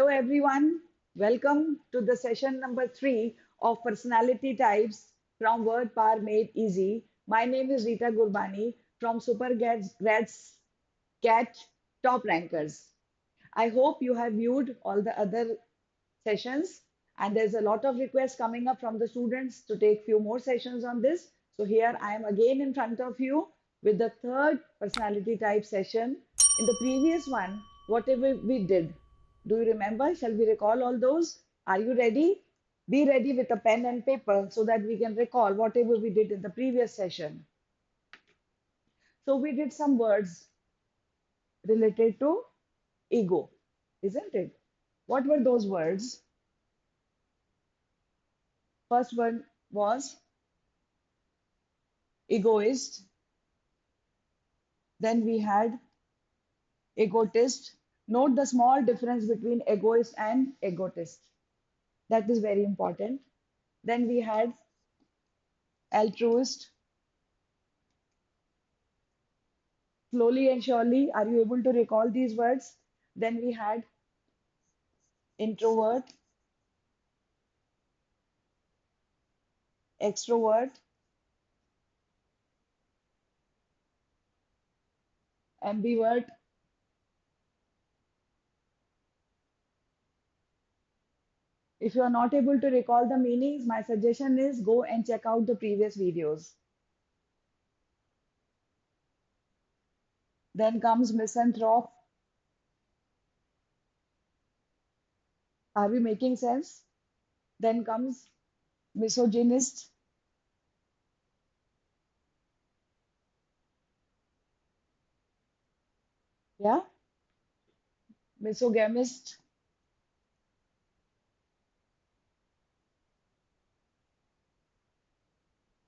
Hello, everyone. Welcome to the session number three of personality types from Word Power Made Easy. My name is Rita Gurbani from Supergrads Cat Top Rankers. I hope you have viewed all the other sessions, and there's a lot of requests coming up from the students to take few more sessions on this. So here I am again in front of you with the third personality type session. In the previous one, whatever we did, do you remember? Shall we recall all those? Are you ready? Be ready with a pen and paper so that we can recall whatever we did in the previous session. So we did some words related to ego, isn't it? What were those words? First one was egoist. Then we had egotist. Note the small difference between egoist and egotist. That is very important. Then we had altruist. Slowly and surely, are you able to recall these words? Then we had introvert, extrovert, ambivert. If you are not able to recall the meanings, my suggestion is go and check out the previous videos. Then comes misanthrope. Are we making sense? Then comes misogynist. Yeah, misogamist.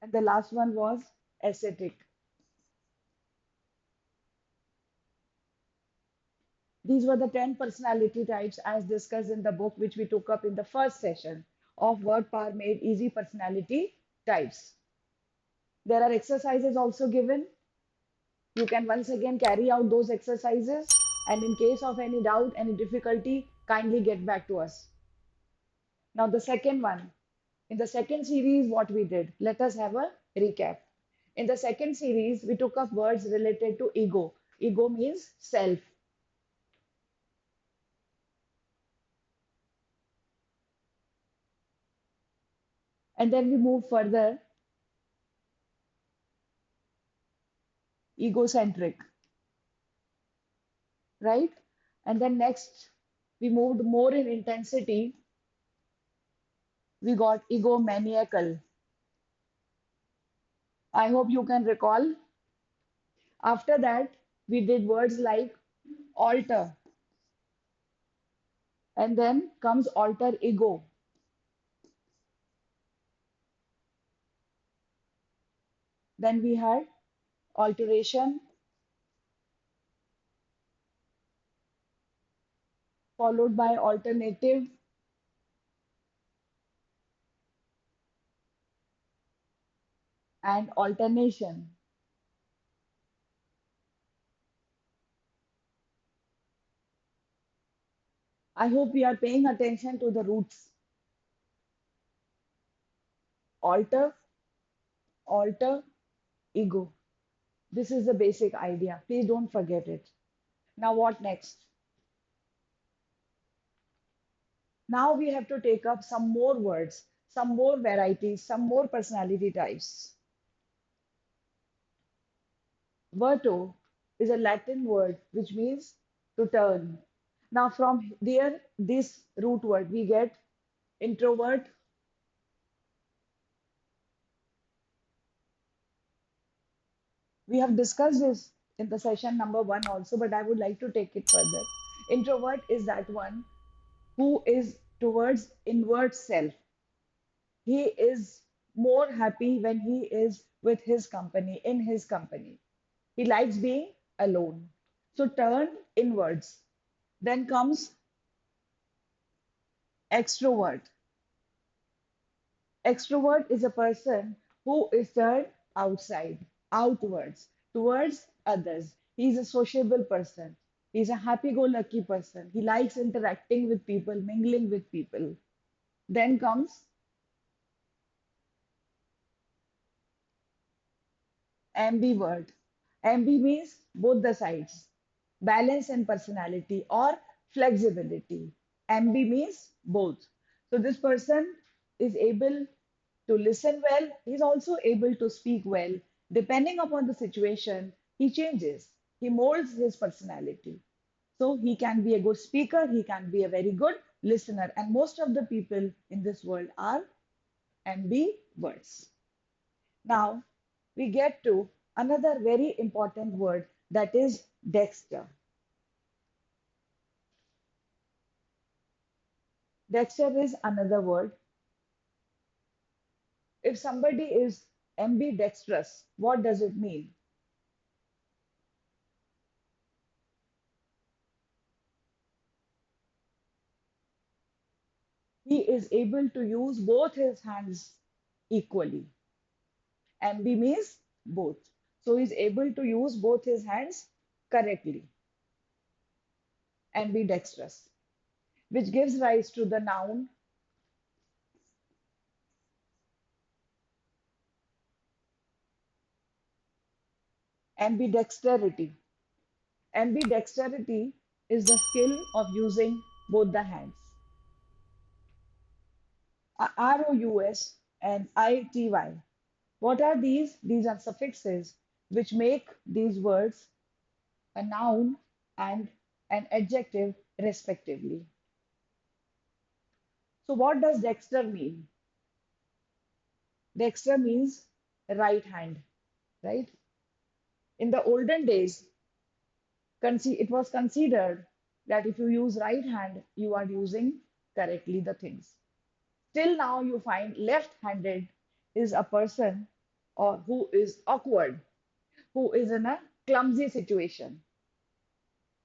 And the last one was ascetic. These were the 10 personality types as discussed in the book, which we took up in the first session of Word Power Made Easy Personality Types. There are exercises also given. You can once again carry out those exercises, and in case of any doubt, any difficulty, kindly get back to us. Now, the second one. In the second series, what we did, let us have a recap. In the second series, we took up words related to ego. Ego means self. And then we move further, egocentric, right? And then next, we moved more in intensity. We got egomaniacal. I hope you can recall. After that, we did words like alter, and then comes alter ego. Then we had alteration, followed by alternative, and alternation. I hope we are paying attention to the roots. Alter, alter, ego. This is the basic idea. Please don't forget it. Now, what next? Now we have to take up some more words, some more varieties, some more personality types. Verto is a Latin word which means to turn. Now, from there, this root word, we get introvert. We have discussed this in the session number one also, but I would like to take it further. Introvert is that one who is towards inward self. He is more happy when he is with his company, in his company. He likes being alone. So turn inwards. Then comes extrovert. Extrovert is a person who is turned outside, outwards, towards others. He is a sociable person. He's a happy-go-lucky person. He likes interacting with people, mingling with people. Then comes ambivert. Ambi means both the sides, balance and personality or flexibility. Ambi means both. So this person is able to listen well. He's also able to speak well. Depending upon the situation, he changes. He molds his personality. So he can be a good speaker, he can be a very good listener. And most of the people in this world are ambiverts. Now we get to another very important word, that is dexter. Dexter is another word. If somebody is ambidextrous, what does it mean? He is able to use both his hands equally. Ambi means both. So he's able to use both his hands correctly, ambidextrous, which gives rise to the noun ambidexterity. Ambidexterity is the skill of using both the hands. ROUS and ITY. What are these? These are suffixes which make these words a noun and an adjective respectively. So what does dexter mean? Dexter means right hand, right? In the olden days, it was considered that if you use right hand, you are using correctly the things. Till now, you find left-handed is a person or who is awkward, who is in a clumsy situation.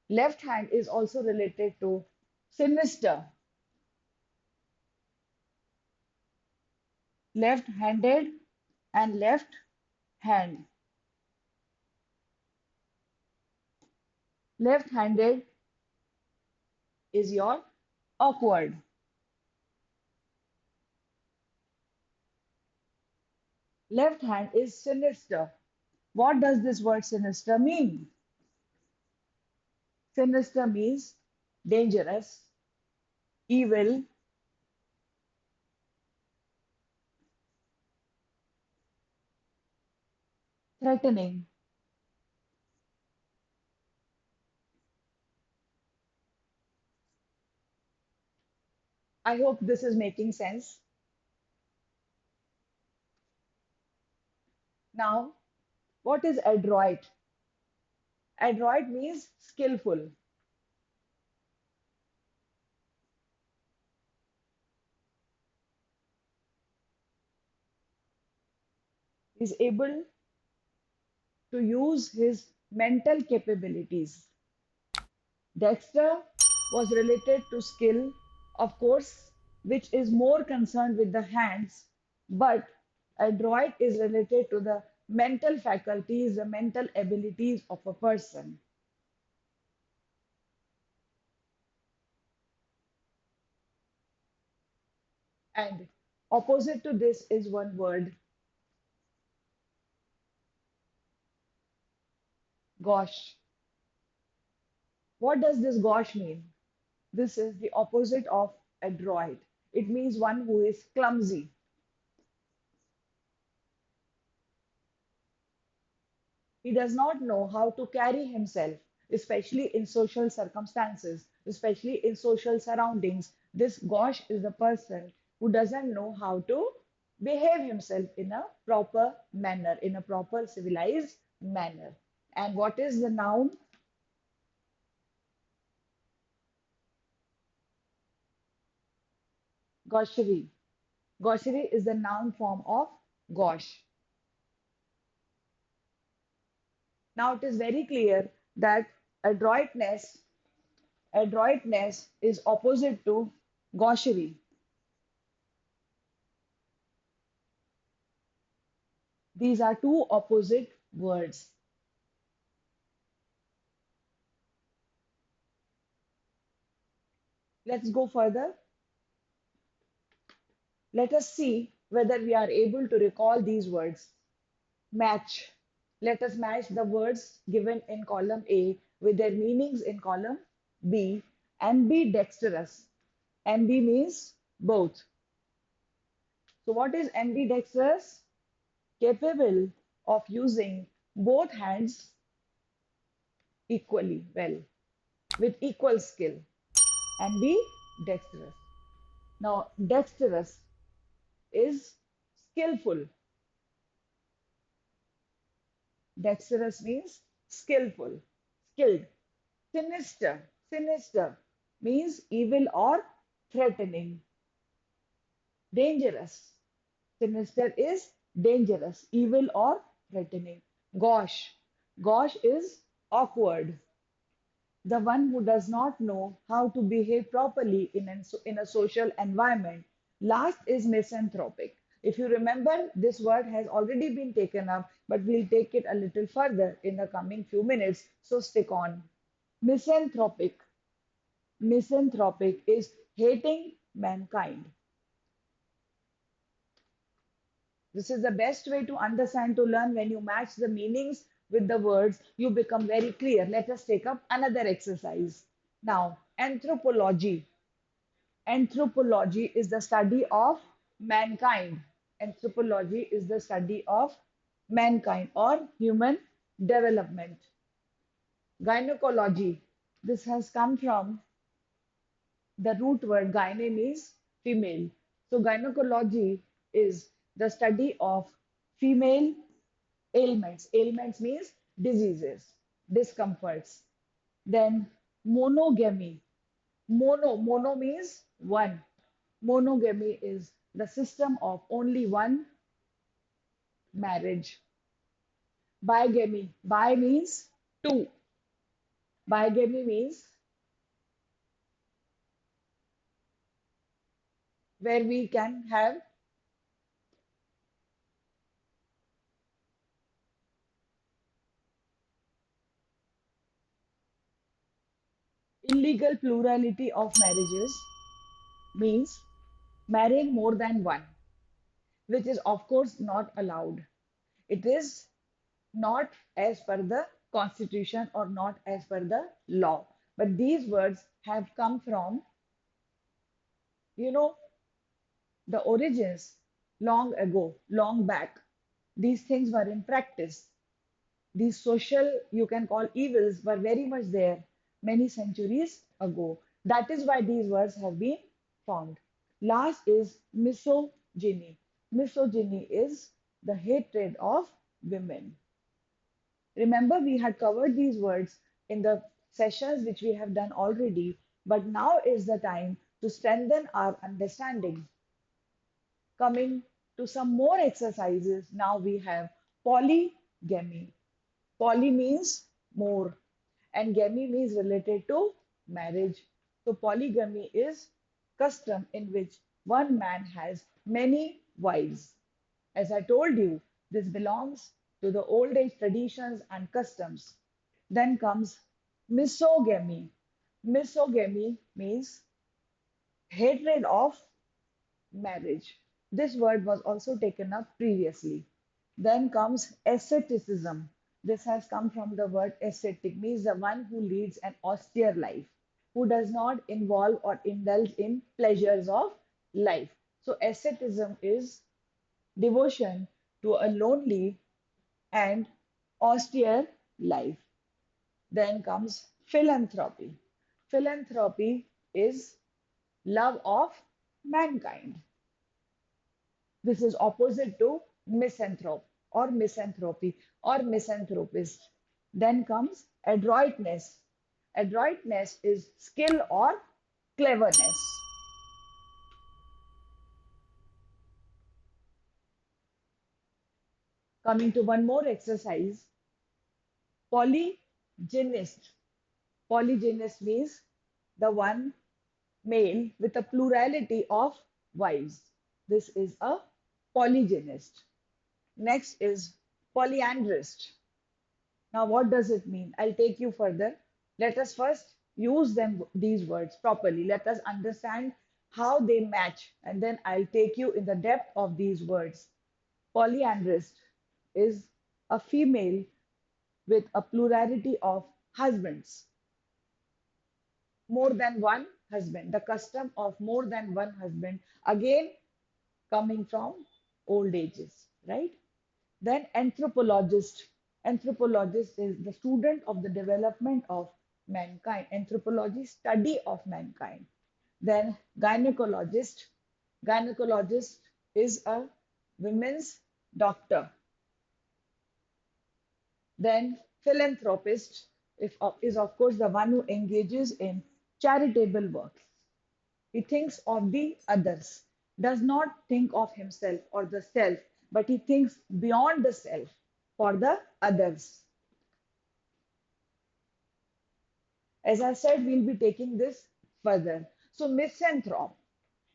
Left hand is also related to sinister, left-handed and left hand. Left-handed is your awkward. Left hand is sinister. What does this word sinister mean? Sinister means dangerous, evil, threatening. I hope this is making sense. Now, what is adroit? Adroit means skillful, is able to use his mental capabilities. Dexter was related to skill, of course, which is more concerned with the hands, but adroit is related to the mental faculties, the mental abilities of a person. And opposite to this is one word, gauche. What does this gauche mean? This is the opposite of adroit. It means one who is clumsy. He does not know how to carry himself, especially in social circumstances, especially in social surroundings. This gauche is the person who doesn't know how to behave himself in a proper manner, in a proper civilized manner. And what is the noun? Gaucherie. Gaucherie is the noun form of gauche. Now it is very clear that adroitness adroitness is opposite to gaucherie. These are two opposite words. Let's go further. Let us see whether we are able to recall these words. Match. Let us match the words given in column A with their meanings in column B. Ambidextrous. MB means both. So what is ambidextrous? Capable of using both hands equally well with equal skill. Ambidextrous. Now, dexterous is skillful. Dexterous means skillful, skilled. Sinister. Sinister means evil or threatening. Dangerous. Sinister is dangerous, evil or threatening. Gauche. Gauche is awkward. The one who does not know how to behave properly in a social environment. Last is misanthropic. If you remember, this word has already been taken up, but we'll take it a little further in the coming few minutes, so stick on. Misanthropic. Misanthropic is hating mankind. This is the best way to understand, to learn. When you match the meanings with the words, you become very clear. Let us take up another exercise. Now, anthropology. Anthropology is the study of mankind. Anthropology is the study of mankind or human development. Gynecology. This has come from the root word gyne means female. So gynecology is the study of female ailments. Ailments means diseases, discomforts. Then monogamy. Mono means one. Monogamy is the system of only one marriage. Bigamy. Bi means two. Bigamy means where we can have illegal plurality of marriages, means marrying more than one, which is of course not allowed. It is not as per the constitution or not as per the law. But these words have come from, you know, the origins long ago, long back. These things were in practice. These social, you can call evils, were very much there many centuries ago. That is why these words have been formed. Last is misogyny. Misogyny is the hatred of women. Remember, we had covered these words in the sessions which we have done already, but now is the time to strengthen our understanding. Coming to some more exercises, now we have polygamy. Poly means more, and gamy means related to marriage. So, polygamy is custom in which one man has many wives. As I told you, this belongs to the old age traditions and customs. Then comes misogamy. Misogamy means hatred of marriage. This word was also taken up previously. Then comes asceticism. This has come from the word ascetic, means the one who leads an austere life, who does not involve or indulge in pleasures of life. So, asceticism is devotion to a lonely and austere life. Then comes philanthropy. Philanthropy is love of mankind. This is opposite to misanthrope or misanthropy or misanthropist. Then comes adroitness. Adroitness is skill or cleverness. Coming to one more exercise, polygynist. Polygynist means the one male with a plurality of wives. This is a polygynist. Next is polyandrist. Now, what does it mean? I'll take you further. Let us first use them these words properly. Let us understand how they match, and then I'll take you in the depth of these words. Polyandrist is a female with a plurality of husbands, more than one husband, the custom of more than one husband, again coming from old ages, right? Then anthropologist. Anthropologist is the student of the development of mankind. Anthropology, study of mankind. Then gynecologist. Gynecologist is a women's doctor. Then philanthropist is of course the one who engages in charitable work. He thinks of the others, does not think of himself or the self, but he thinks beyond the self for the others. As I said, we'll be taking this further. So, misanthrope.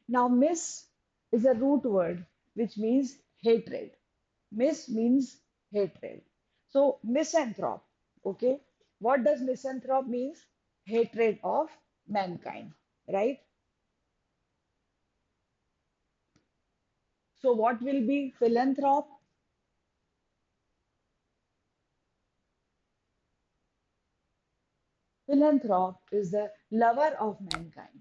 Now, mis is a root word which means hatred. Mis means hatred. So, misanthrope. Okay. What does misanthrope means? Hatred of mankind, right? So, what will be philanthrope? Philanthrope is the lover of mankind,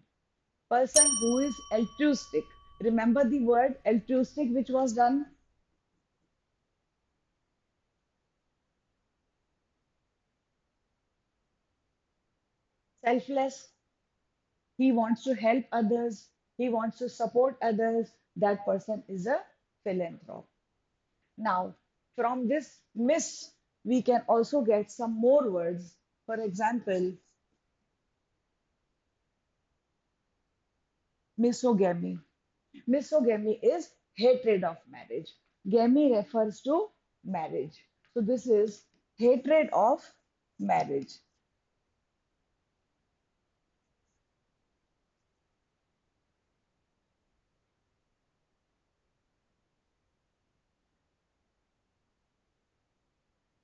person who is altruistic. Remember the word altruistic, which was done selfless. He wants to help others, he wants to support others. That person is a philanthrope. Now, from this miss, we can also get some more words. For example, misogamy. Misogamy is hatred of marriage. Gamy refers to marriage. So, this is hatred of marriage.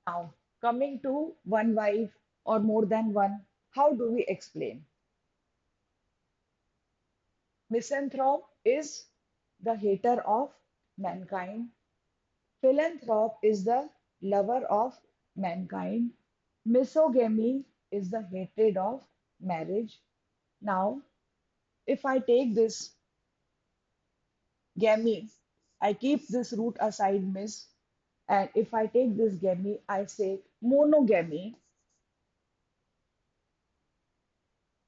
Now, coming to one wife or more than one, how do we explain? Misanthrope is the hater of mankind. Philanthrope is the lover of mankind. Misogamy is the hatred of marriage. Now, if I take this gamy, I keep this root aside, miss, and if I take this gamy, I say monogamy.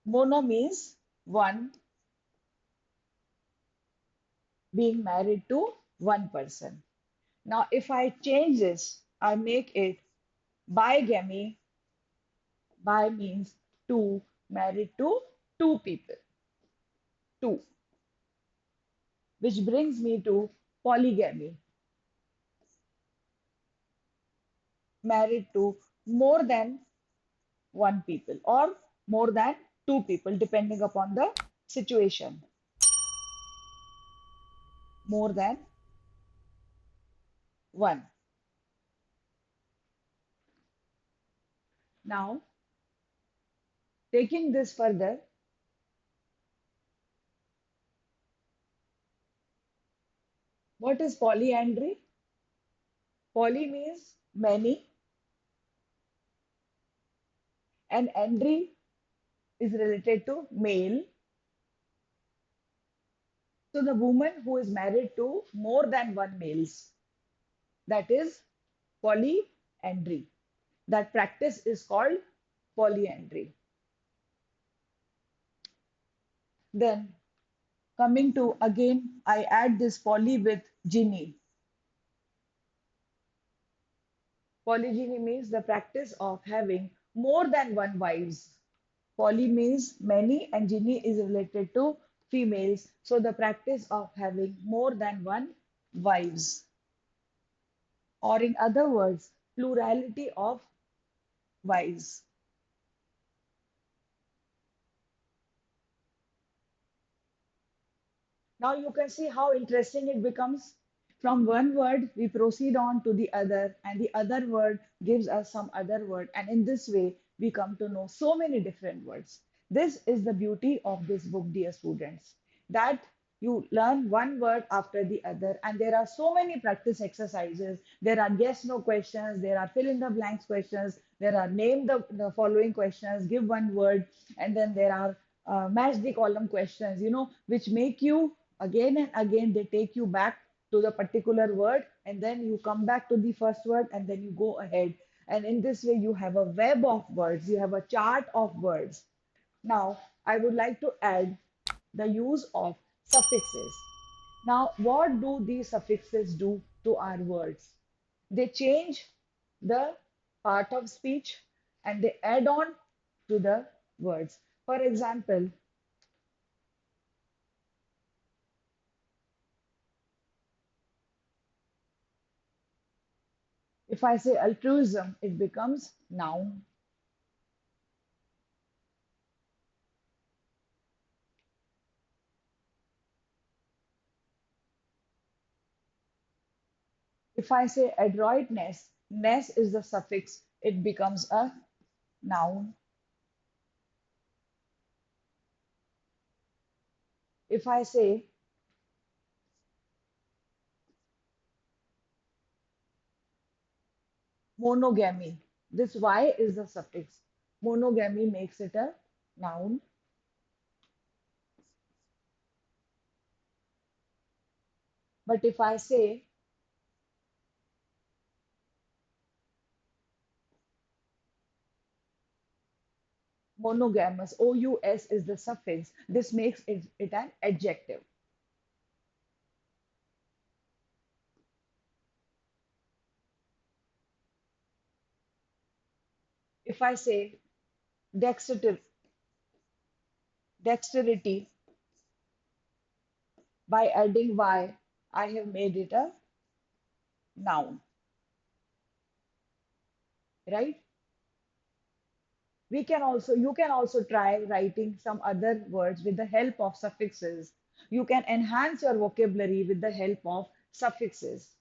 Mono means one, being married to one person. Now, if I change this, I make it bigamy. Bi means two, married to two people, two, which brings me to polygamy, married to more than one people or more than two people, depending upon the situation. More than one. Now, taking this further, what is polyandry? Poly means many, and andry is related to male. So the woman who is married to more than one males, that is polyandry. That practice is called polyandry. Then coming to again, I add this poly with gyny. Polygyny means the practice of having more than one wives. Poly means many and gyny is related to females. So the practice of having more than one wives. Or in other words, plurality of wives. Now you can see how interesting it becomes. From one word, we proceed on to the other, and the other word gives us some other word. And in this way, we come to know so many different words. This is the beauty of this book, dear students, that you learn one word after the other, and there are so many practice exercises. There are yes no questions, there are fill in the blanks questions, there are name the following questions, give one word, and then there are match the column questions, which make you again and again, they take you back to the particular word, and then you come back to the first word, and then you go ahead. And in this way, you have a web of words, you have a chart of words. Now, I would like to add the use of suffixes. Now, what do these suffixes do to our words? They change the part of speech and they add on to the words. For example, if I say altruism, it becomes noun. If I say adroitness, ness is the suffix, it becomes a noun. If I say monogamy, this Y is the suffix. Monogamy makes it a noun. But if I say monogamous, OUS is the suffix, this makes it an adjective. If I say dexterity, dexterity by adding Y, I have made it a noun, right? You can also try writing some other words with the help of suffixes. You can enhance your vocabulary with the help of suffixes.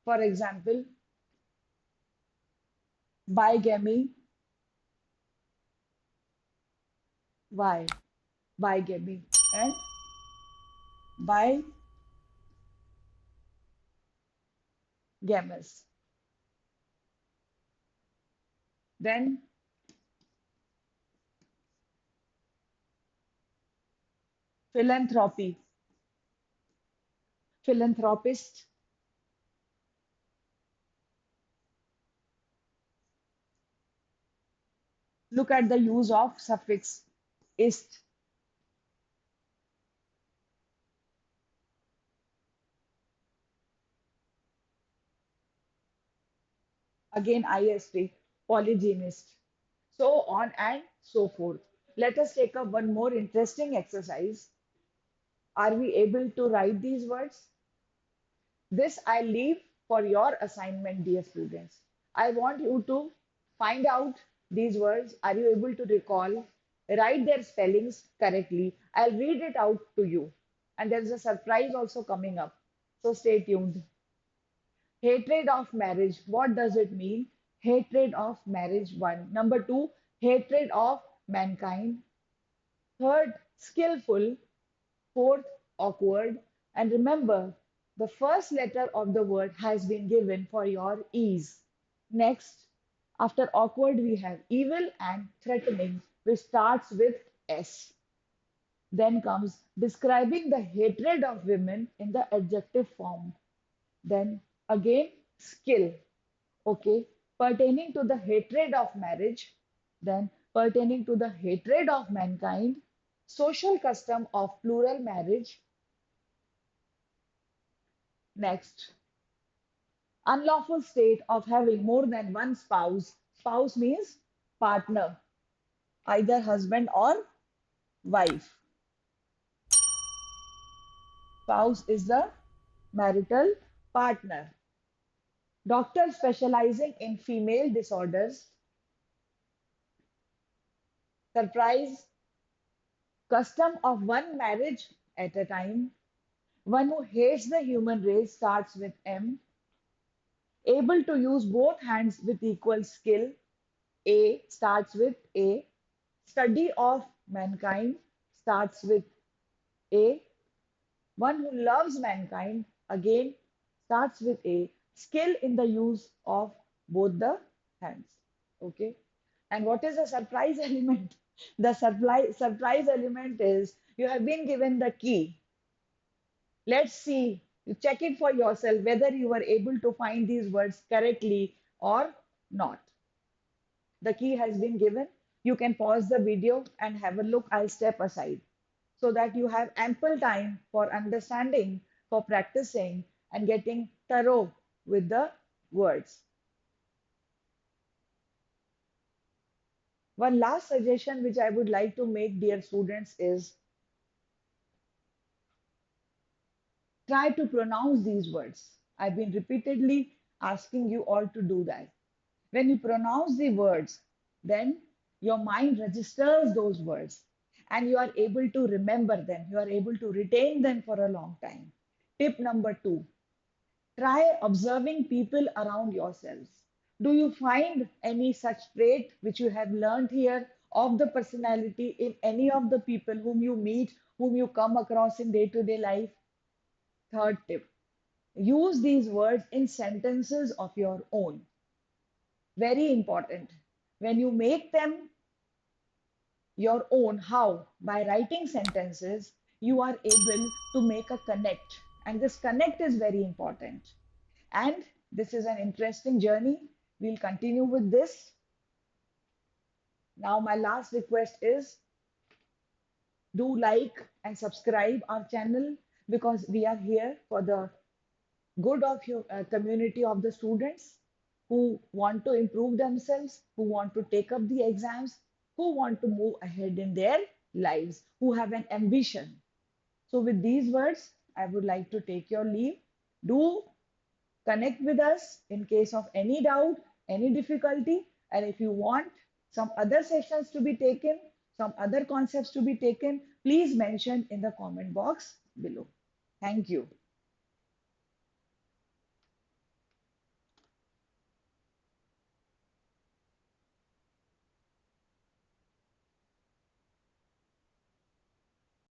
For example, bigamy, Y, bigamy, and bigamous. Then philanthropy, philanthropist. Look at the use of suffix ist. Again ist, polygynist. So on and so forth. Let us take up one more interesting exercise. Are we able to write these words? This I leave for your assignment, dear students. I want you to find out these words. Are you able to recall? Write their spellings correctly. I'll read it out to you. And there's a surprise also coming up. So stay tuned. Hatred of marriage. What does it mean? Hatred of marriage, one. Number two, hatred of mankind. Third, skillful. Fourth, awkward. And remember, the first letter of the word has been given for your ease. Next, after awkward, we have evil and threatening, which starts with S. Then comes describing the hatred of women in the adjective form. Then again, skill, okay, pertaining to the hatred of marriage, then pertaining to the hatred of mankind, social custom of plural marriage. Next, unlawful state of having more than one spouse. Spouse means partner, either husband or wife. Spouse is the marital partner. Doctor specializing in female disorders. Surprise, custom of one marriage at a time. One who hates the human race starts with M. Able to use both hands with equal skill. A starts with A. Study of mankind starts with A. One who loves mankind again starts with A. Skill in the use of both the hands. Okay. And what is the surprise element? The surprise element is you have been given the key. Let's see, you check it for yourself whether you were able to find these words correctly or not. The key has been given. You can pause the video and have a look. I'll step aside so that you have ample time for understanding, for practicing, and getting thorough with the words. One last suggestion which I would like to make, dear students, is try to pronounce these words. I've been repeatedly asking you all to do that. When you pronounce the words, then your mind registers those words and you are able to remember them. You are able to retain them for a long time. Tip number two, try observing people around yourselves. Do you find any such trait which you have learned here of the personality in any of the people whom you meet, whom you come across in day to day life? Third tip, use these words in sentences of your own. Very important. When you make them your own, how? By writing sentences, you are able to make a connect. And this connect is very important. And this is an interesting journey. We'll continue with this. Now, my last request is do like and subscribe our channel because we are here for the good of your community of the students who want to improve themselves, who want to take up the exams, who want to move ahead in their lives, who have an ambition. So, with these words, I would like to take your leave. Do connect with us in case of any doubt, any difficulty, and if you want some other sessions to be taken, some other concepts to be taken, please mention in the comment box below. Thank you.